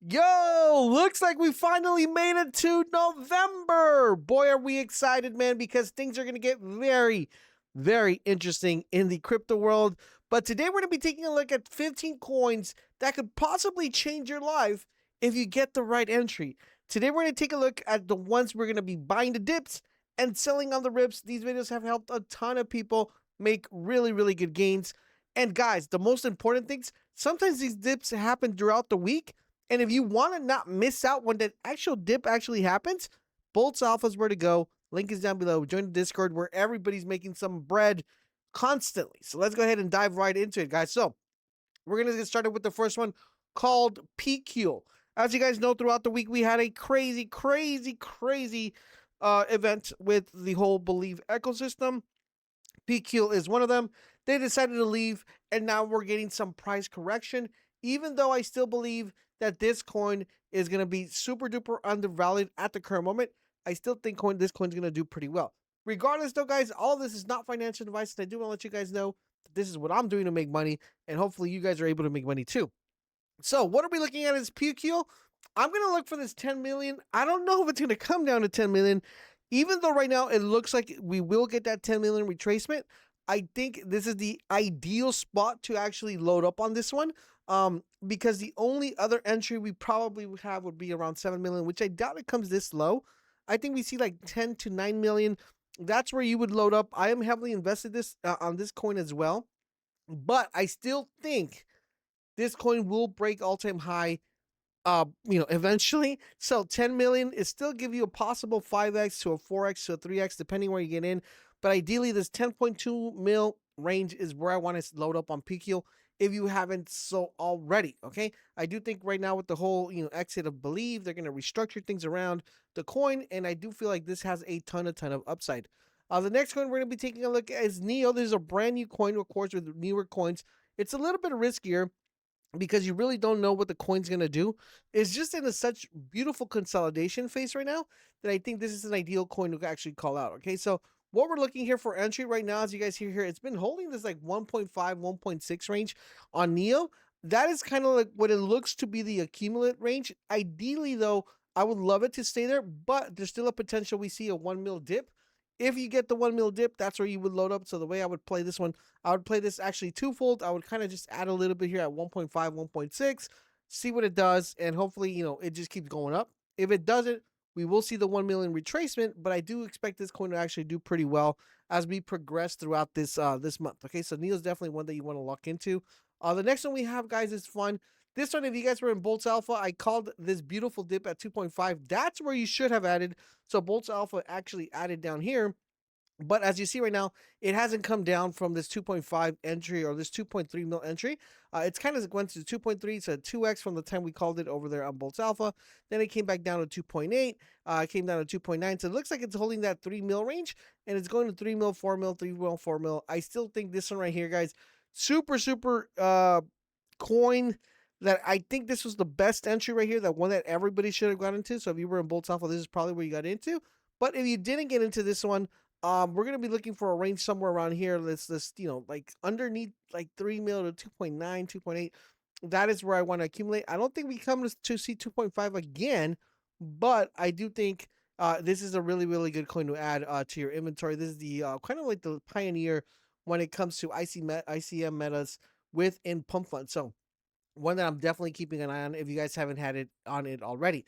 Yo, looks like we finally made it to November. Boy, are we excited, man, because things are going to get very, very interesting in the crypto world. But today we're going to be taking a look at 15 coins that could possibly change your life if you get the right entry. Today we're going to take a look at the ones we're going to be buying the dips and selling on the rips. These videos have helped a ton of people make really, really good gains. And guys, the most important things, sometimes these dips happen throughout the week. And if you want to not miss out when that actual dip actually happens, Boltz Alpha is where to go. Link is down below. Join the Discord where everybody's making some bread constantly. So let's go ahead and dive right into it, guys. So we're going to get started with the first one called Pecule. As you guys know, throughout the week, we had a crazy event with the whole Believe ecosystem. Pecule is one of them. They decided to leave, and now we're getting some price correction, even though I still believe that this coin is going to be super duper undervalued at the current moment. I still think this coin's going to do pretty well. Regardless though, guys, all this is not financial advice, and I do want to let you guys know that this is what I'm doing to make money, and hopefully you guys are able to make money too. So what are we looking at as Pecule? I'm going to look for this 10 million. I don't know if it's going to come down to 10 million, even though right now it looks like we will get that 10 million retracement. I think this is the ideal spot to actually load up on this one. Because the only other entry we probably would have would be around 7 million, which I doubt it comes this low. I think we see like 10 to 9 million. That's where you would load up. I am heavily invested on this coin as well, but I still think this coin will break all-time high eventually. So 10 million is still give you a possible 5x to a 4x to a 3x, depending where you get in. But ideally, this 10.2 mil range is where I want to load up on Pecule if you haven't so already, okay? I do think right now with the whole, exit of Believe, they're going to restructure things around the coin, and I do feel like this has a ton of upside. The next coin we're going to be taking a look at is Neo. This is a brand new coin, of course, with newer coins. It's a little bit riskier because you really don't know what the coin's going to do. It's just in such beautiful consolidation phase right now that I think this is an ideal coin to actually call out, okay? So what we're looking here for entry right now, as you guys hear here, it's been holding this like 1.5, 1.6 range on Neo. That is kind of like what it looks to be the accumulate range. Ideally, though, I would love it to stay there, but there's still a potential we see a 1 mil dip. If you get the 1 mil dip, that's where you would load up. So the way I would play this one, I would play this actually twofold. I would kind of just add a little bit here at 1.5, 1.6, see what it does, and hopefully, it just keeps going up. If it doesn't, we will see the 1 million retracement, but I do expect this coin to actually do pretty well as we progress throughout this month. Okay, so Neo's definitely one that you want to lock into. The next one we have, guys, is fun. This one, if you guys were in Boltz Alpha, I called this beautiful dip at 2.5. That's where you should have added. So Boltz Alpha actually added down here. But as you see right now, it hasn't come down from this 2.5 entry or this 2.3 mil entry. It's kind of went to 2.3, so 2x from the time we called it over there on Boltz Alpha. Then it came back down to 2.8. It came down to 2.9. So it looks like it's holding that 3 mil range, and it's going to 3 mil, 4 mil, 3 mil, 4 mil. I still think this one right here, guys, super coin that I think this was the best entry right here, that one that everybody should have got into. So if you were in Boltz Alpha, this is probably where you got into. But if you didn't get into this one, we're gonna be looking for a range somewhere around here. Let's like underneath like 3 mil to 2.9, 2.8. That is where I want to accumulate. I don't think we come to see 2.5 again, but I do think this is a really good coin to add to your inventory. This is the kind of like the pioneer when it comes to ICM metas within Pump.fun. So one that I'm definitely keeping an eye on if you guys haven't had it on it already.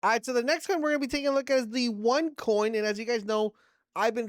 All right, so the next coin we're gonna be taking a look at is the one coin, and as you guys know, I've been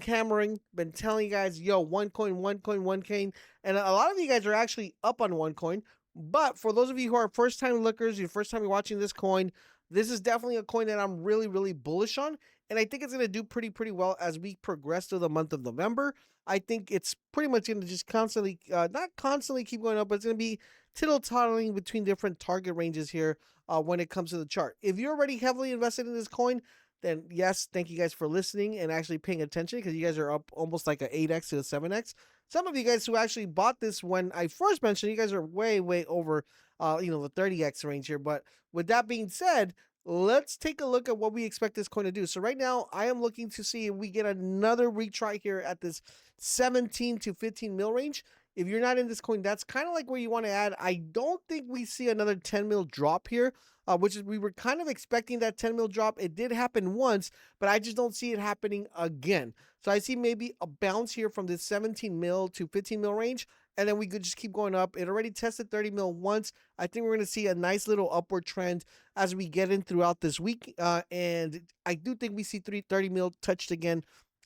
been telling you guys, yo, one coin, and a lot of you guys are actually up on one coin. But for those of you who are first-time lookers, your first time you're watching this coin, this is definitely a coin that I'm really bullish on, and I think it's going to do pretty well as we progress through the month of November. I think it's pretty much going to just constantly, not constantly keep going up, but it's going to be tittle-tottling between different target ranges here when it comes to the chart. If you're already heavily invested in this coin, then yes, thank you guys for listening and actually paying attention, because you guys are up almost like a 8x to a 7x. Some of you guys who actually bought this when I first mentioned, you guys are way over, the 30x range here. But with that being said, let's take a look at what we expect this coin to do. So right now, I am looking to see if we get another retry here at this 17 to 15 mil range. If you're not in this coin, that's kind of like where you want to add. I don't think we see another 10 mil drop here. which is we were kind of expecting that 10 mil drop. It did happen once, but I just don't see it happening again. So I see maybe a bounce here from this 17 mil to 15 mil range, and then we could just keep going up. It already tested 30 mil once. I think we're going to see a nice little upward trend as we get in throughout this week. And I do think we see 30 mil touched again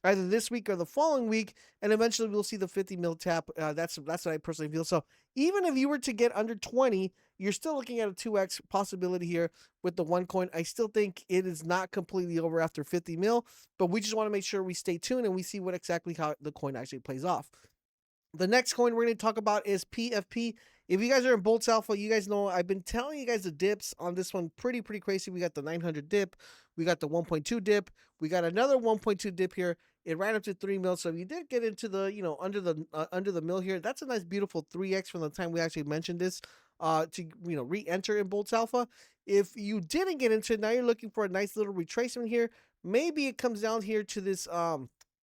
either this week or the following week, and eventually we'll see the 50 mil tap. That's what I personally feel. So even if you were to get under 20, you're still looking at a 2x possibility here with the one coin. I still think it is not completely over after 50 mil, but we just want to make sure we stay tuned and we see what exactly how the coin actually plays off. The next coin we're going to talk about is PFP. If you guys are in Bolts Alpha, you guys know I've been telling you guys the dips on this one pretty crazy. We got the 900 dip, we got the 1.2 dip, we got another 1.2 dip here. It ran up to 3 mil, so if you did get into the under the mill here, that's a nice beautiful 3x from the time we actually mentioned this to re-enter in Bolts Alpha. If you didn't get into it, now you're looking for a nice little retracement here. Maybe it comes down here to this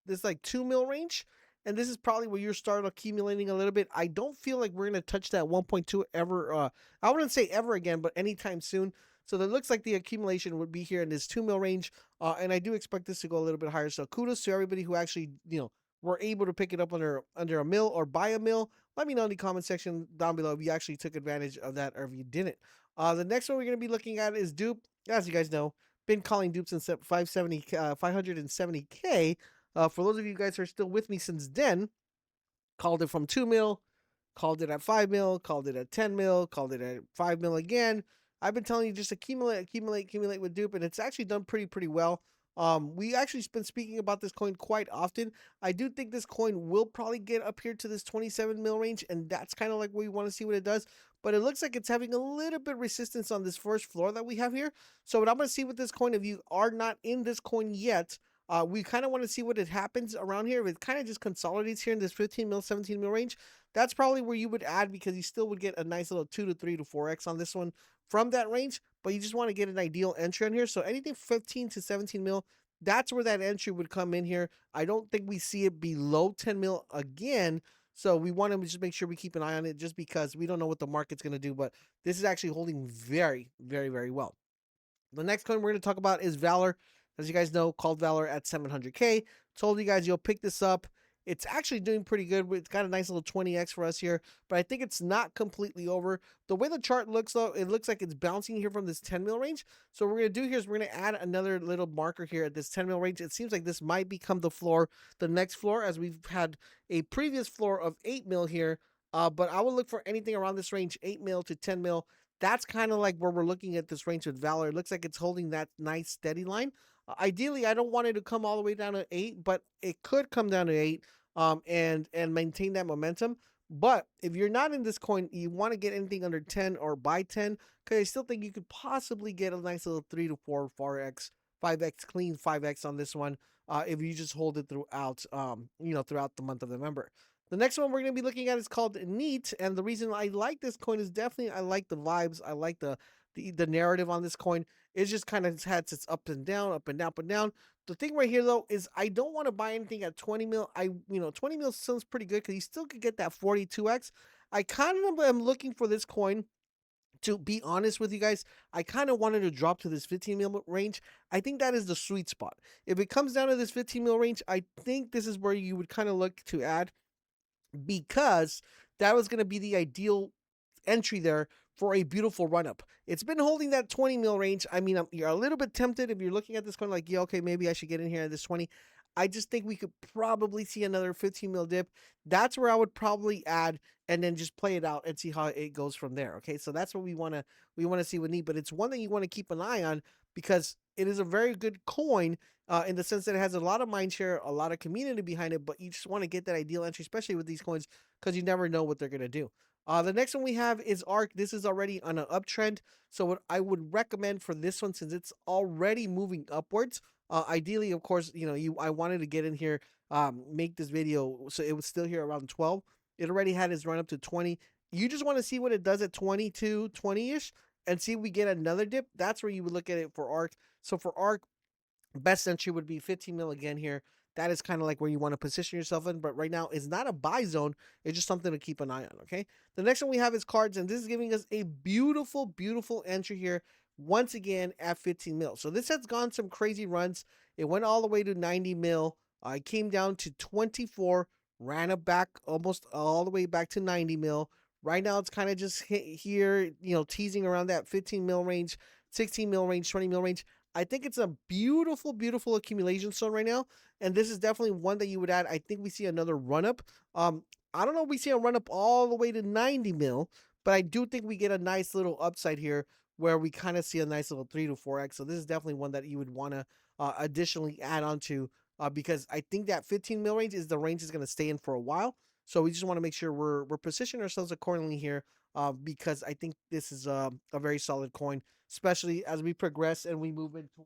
this like 2 mil range. And this is probably where you start accumulating a little bit. I don't feel like we're going to touch that 1.2 ever. I wouldn't say ever again, but anytime soon. So that looks like the accumulation would be here in this 2 mil range. And I do expect this to go a little bit higher. So kudos to everybody who actually, were able to pick it up under a mill or buy a mill. Let me know in the comment section down below if you actually took advantage of that or if you didn't. The next one we're going to be looking at is Dupe. As you guys know, been calling Dupe since 570K. For those of you guys who are still with me since then, called it from 2 mil, called it at 5 mil, called it at 10 mil, called it at 5 mil again. I've been telling you just accumulate with Dupe, and it's actually done pretty well. We actually been speaking about this coin quite often. I do think this coin will probably get up here to this 27 mil range, and that's kind of like where we want to see what it does. But it looks like it's having a little bit resistance on this first floor that we have here. So what I'm going to see with this coin, if you are not in this coin yet, we kind of want to see what it happens around here. If it kind of just consolidates here in this 15 mil, 17 mil range, that's probably where you would add because you still would get a nice little 2 to 3 to 4x on this one from that range. But you just want to get an ideal entry on here. So anything 15 to 17 mil, that's where that entry would come in here. I don't think we see it below 10 mil again. So we want to just make sure we keep an eye on it just because we don't know what the market's going to do. But this is actually holding very well. The next coin we're going to talk about is Valor. As you guys know, called Valor at 700K. Told you guys you'll pick this up. It's actually doing pretty good. It's got a nice little 20x for us here, but I think it's not completely over. The way the chart looks, though, it looks like it's bouncing here from this 10 mil range. So what we're going to do here is we're going to add another little marker here at this 10 mil range. It seems like this might become the floor, the next floor, as we've had a previous floor of 8 mil here. But I will look for anything around this range, 8 mil to 10 mil. That's kind of like where we're looking at this range with Valor. It looks like it's holding that nice steady line. Ideally, I don't want it to come all the way down to 8, but it could come down to 8 and maintain that momentum. But if you're not in this coin, you want to get anything under 10 or buy 10, because I still think you could possibly get a nice little 3 to 4, 4x, 5x, clean 5x on this one if you just hold it throughout, throughout the month of November. The next one we're going to be looking at is called Neet, and the reason I like this coin is definitely I like the vibes. I like the narrative on this coin. It's just kind of had its up and down, up and down, up and down. The thing right here, though, is I don't want to buy anything at 20 mil. 20 mil sounds pretty good because you still could get that 42x. I kind of am looking for this coin. To be honest with you guys, I kind of wanted to drop to this 15 mil range. I think that is the sweet spot. If it comes down to this 15 mil range, I think this is where you would kind of look to add, because that was going to be the ideal entry there for a beautiful run up. It's been holding that 20 mil range. I mean, you're a little bit tempted if you're looking at this coin like, yeah, okay, maybe I should get in here at this 20. I just think we could probably see another 15 mil dip. That's where I would probably add and then just play it out and see how it goes from there. Okay, so that's what we want to see with Neet, but it's one that you want to keep an eye on because it is a very good coin in the sense that it has a lot of mind share, a lot of community behind it, but you just want to get that ideal entry, especially with these coins, because you never know what they're going to do. The next one we have is ARK. This is already on an uptrend. So what I would recommend for this one, since it's already moving upwards, ideally, of course, I wanted to get in here, make this video so it was still here around 12. It already had its run up to 20. You just want to see what it does at 22, 20-ish, and see if we get another dip. That's where you would look at it for ARK. So for ARK, best entry would be 15 mil again here. That is kind of like where you want to position yourself in, but right now it's not a buy zone. It's just something to keep an eye on, okay? The next one we have is cards, and this is giving us a beautiful entry here once again at 15 mil. So this has gone some crazy runs. It went all the way to 90 mil. It came down to 24, ran it back almost all the way back to 90 mil. Right now, it's kind of just here, teasing around that 15 mil range, 16 mil range, 20 mil range. I think it's a beautiful, beautiful accumulation zone right now. And this is definitely one that you would add. I think we see another run up. I don't know if we see a run up all the way to 90 mil, but I do think we get a nice little upside here where we kind of see a nice little 3 to 4x. So this is definitely one that you would want to additionally add on to because I think that 15 mil range is the range is going to stay in for a while. So we just want to make sure we're positioning ourselves accordingly here because I think this is a very solid coin, especially as we progress and we move into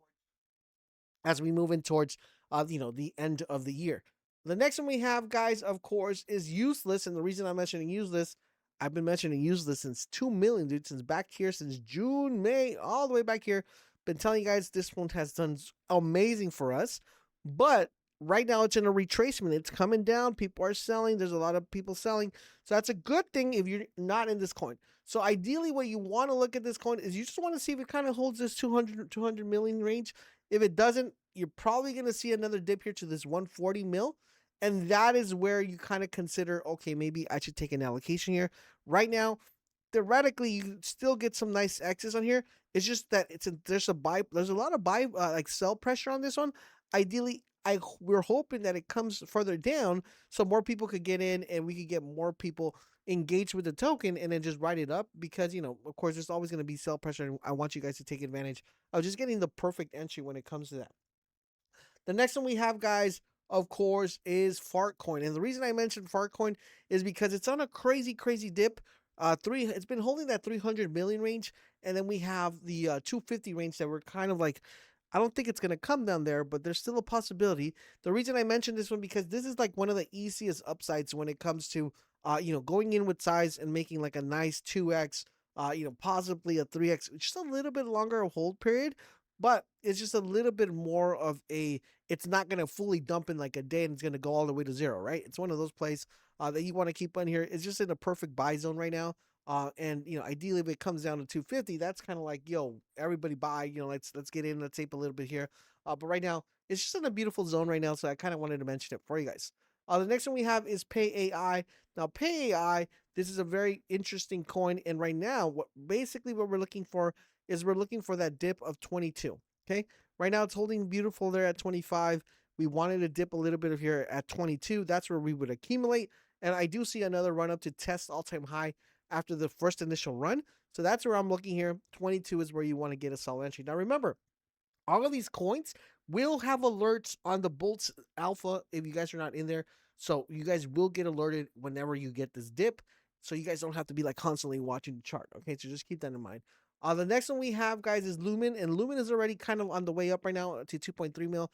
towards the end of the year. The next one we have, guys, of course, is useless. And the reason I'm mentioning useless, I've been mentioning useless since 2 million, dude, since back here, since June, May, all the way back here. Been telling you guys this one has done amazing for us. But right now it's in a retracement. It's coming down. People are selling. There's a lot of people selling. So that's a good thing if you're not in this coin. So ideally, what you want to look at this coin is you just want to see if it kind of holds this 200 million range. If it doesn't, you're probably going to see another dip here to this 140 mil. And that is where you kind of consider, okay, maybe I should take an allocation here. Right now, theoretically, you still get some nice X's on here. It's just that there's a lot of buy like sell pressure on this one. Ideally, we're hoping that it comes further down so more people could get in and we could get more people engaged with the token and then just write it up because of course there's always going to be sell pressure and I want you guys to take advantage of just getting the perfect entry when it comes to that. The next one we have, guys, of course, is Fartcoin. And the reason I mentioned Fartcoin is because it's on a crazy, crazy dip. It's been holding that 300 million range, and then we have the 250 range that we're kind of like, I don't think it's gonna come down there, but there's still a possibility. The reason I mentioned this one because this is like one of the easiest upsides when it comes to going in with size and making like a nice 2x, possibly a 3x, just a little bit longer hold period, but it's just a little bit more of a it's not going to fully dump in like a day and it's going to go all the way to zero, right? It's one of those plays that you want to keep on here. It's just in a perfect buy zone right now. And ideally, if it comes down to 250, that's kind of like, yo, everybody buy. Let's get in, let's tape a little bit here. But right now, it's just in a beautiful zone right now, so I kind of wanted to mention it for you guys. The next one we have is PAYAI. Now, PAYAI, this is a very interesting coin, and right now, what we're looking for is we're looking for that dip of 22. Okay, right now it's holding beautiful there at 25. We wanted to dip a little bit of here at 22. That's where we would accumulate. And I do see another run up to test all-time high after the first initial run. So that's where I'm looking here. 22 is where you want to get a solid entry. Now remember, all of these coins will have alerts on the Bolts Alpha if you guys are not in there. So you guys will get alerted whenever you get this dip. So you guys don't have to be like constantly watching the chart. Okay, so just keep that in mind. The next one we have, guys, is Lumen, and Lumen is already kind of on the way up right now to 2.3 mil.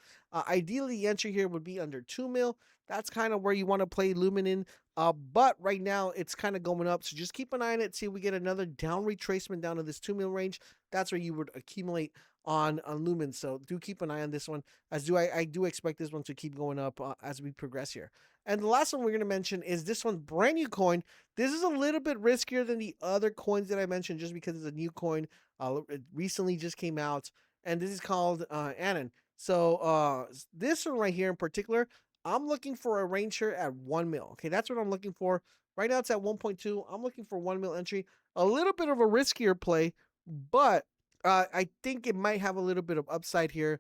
Ideally, the entry here would be under 2 mil. That's kind of where you want to play Lumen in. But right now, it's kind of going up. So just keep an eye on it. See if we get another down retracement down to this 2 mil range. That's where you would accumulate on Lumen. So do keep an eye on this one. I do expect this one to keep going up as we progress here. And the last one we're going to mention is this one, brand new coin. This is a little bit riskier than the other coins that I mentioned just because it's a new coin. It recently just came out, and this is called Anon. So this one right here in particular, I'm looking for a range here at 1 mil. Okay, that's what I'm looking for. Right now it's at 1.2. I'm looking for 1 mil entry. A little bit of a riskier play, but I think it might have a little bit of upside here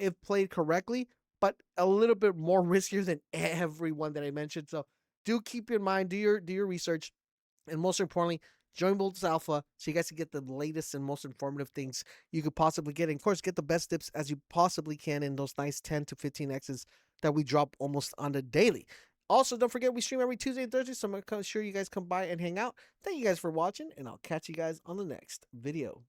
if played correctly, but a little bit more riskier than everyone that I mentioned. So do keep in mind, do your research, and most importantly, join Bolts Alpha so you guys can get the latest and most informative things you could possibly get. And of course, get the best tips as you possibly can in those nice 10 to 15x's that we drop almost on the daily. Also, don't forget we stream every Tuesday and Thursday, so I'm sure you guys come by and hang out. Thank you guys for watching, and I'll catch you guys on the next video.